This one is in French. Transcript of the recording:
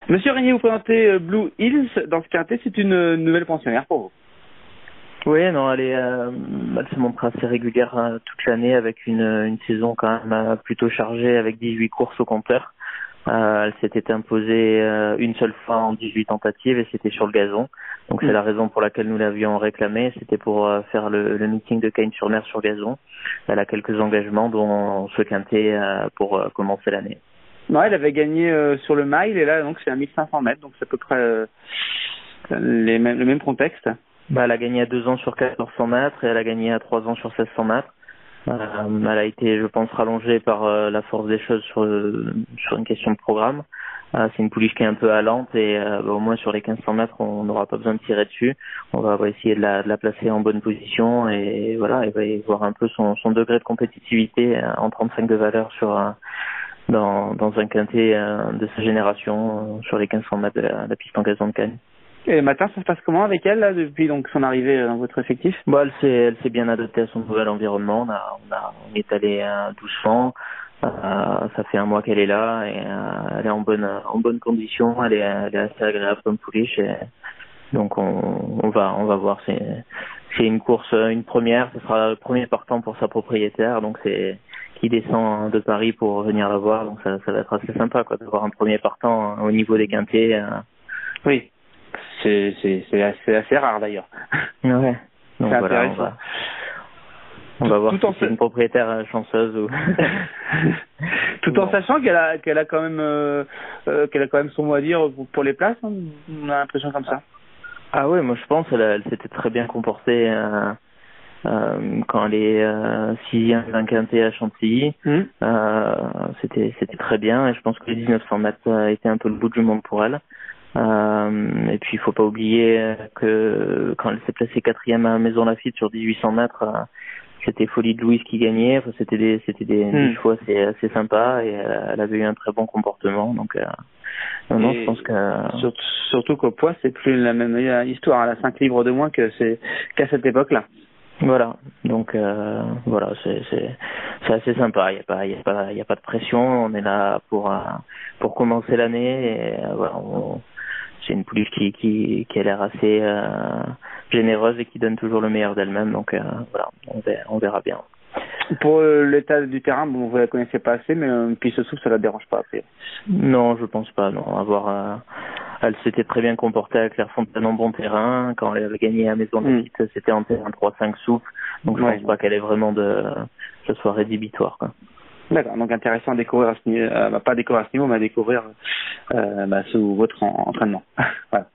Monsieur Régnier, vous présentez Blue Hills. Dans ce quintet, c'est une nouvelle pensionnaire pour vous. Oui, non, elle s'est montrée assez régulière toute l'année avec une saison quand même plutôt chargée avec 18 courses au compteur. Elle s'était imposée une seule fois en 18 tentatives et c'était sur le gazon. Donc c'est la raison pour laquelle nous l'avions réclamée. C'était pour faire le meeting de Cagnes-sur-Mer sur gazon. Elle a quelques engagements dont ce quintet pour commencer l'année. Non, elle avait gagné sur le mile et là donc c'est à 1500 mètres, donc c'est à peu près le même contexte. Elle a gagné à 2 ans sur 1400 mètres et elle a gagné à 3 ans sur 1600 mètres. Elle a été, je pense, rallongée par la force des choses sur une question de programme. C'est une pouliche qui est un peu allante et au moins sur les 1500 mètres, on n'aura pas besoin de tirer dessus. On va essayer de la placer en bonne position et voilà, elle va y voir un peu son degré de compétitivité en 35 de valeur dans un quintet de sa génération sur les 1500 mètres de la piste en gazon de Cagnes. Et le matin, ça se passe comment avec elle là, depuis donc son arrivée dans votre effectif? Elle s'est bien adaptée à son nouvel environnement. On est allé doucement. Ça fait un mois qu'elle est là et elle est en bonne condition. Elle est assez agréable comme pouliche. Donc on va voir. C'est une course, une première. Ce sera le premier partant pour sa propriétaire. Donc c'est qui descend de Paris pour venir la voir. Donc ça va être assez sympa quoi d'avoir un premier partant au niveau des quintets. Oui. C'est assez rare d'ailleurs. Ouais. Donc c'est voilà, intéressant. On va voir si c'est une propriétaire chanceuse ou. Tout en sachant qu'elle a quand même son mot à dire pour les places. Hein. On a l'impression comme ça. Ah ouais, moi je pense elle s'était très bien comportée quand elle est 6e d'un quintet à Chantilly. C'était très bien et je pense que les 1900 mètres a été un peu le bout du monde pour elle. Et puis il faut pas oublier que quand elle s'est placée 4e à Maison Lafitte sur 1800 mètres, c'était Folie de Louise qui gagnait. Enfin, c'était des chevaux assez sympas et elle avait eu un très bon comportement. Donc non, je pense que surtout qu'au poids c'est plus la même histoire. Elle a 5 livres de moins qu'à cette époque-là. Voilà, donc voilà, c'est assez sympa. Il y a pas de pression. On est là pour commencer l'année et voilà. C'est une pouliche qui a l'air assez généreuse et qui donne toujours le meilleur d'elle-même. Donc voilà, on verra bien. Pour l'état du terrain, bon, vous la connaissez pas assez, mais une piste souple, ça la dérange pas après. Non, je pense pas. Non, elle s'était très bien comportée à Clairefontaine en bon terrain. Quand elle avait gagné à Maison Lafitte, c'était en terrain 3-5 souple. Donc je pense pas qu'elle ait vraiment que ce soit rédhibitoire, quoi. D'accord, donc intéressant à découvrir à ce niveau, pas à découvrir à ce niveau, mais à découvrir sous votre entraînement. Voilà.